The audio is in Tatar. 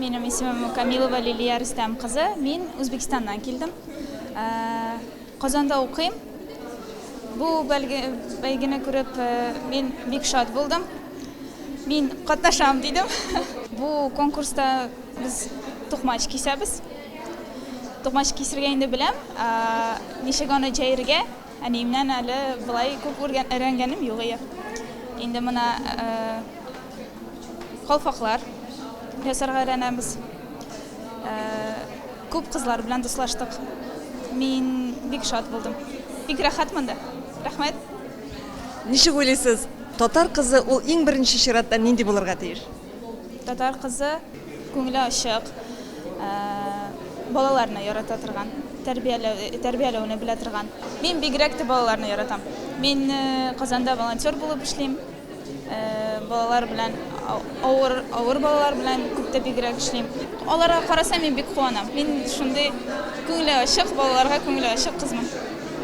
Benim ismim Kamilova Liliya Rustam kızı. Men O'zbekistondan keldim. Qozonda o'qiyim. Bu belgini ko'rib men bek shod bo'ldim. Men qatnasham dedim. Bu konkursda biz to'qmash kiysamiz. To'qmash kiysirganimni bilam. Nishagona jayriga animdan hali bulay ko'p o'rganganim yo'q edi. Endi mana qalfoqlar yasarg'ayranamiz. Ko'p qizlar bilan do'stlashdik. Men bek shod bo'ldim. Bek rahmatmanda. Rahmat. Nechta o'ylaysiz? Tatar qizi u eng birinchi shiratdan nendek bo'larga tegish? Tatar qizi ko'ngli ochiq, bolalarni yarata turgan, tarbiyalovni bila turgan. Men bekrakda bolalarni yaratam. Men Qozonda volontyor bo'lib ishlayman. Bolalar bilan og'ir bolalar bilan ko'pda bekrak ishlayman. Ularga qarasam men bek quvonam. Men shunday ko'ngli ochiq, bolalarga ko'ngli ochiq qizman.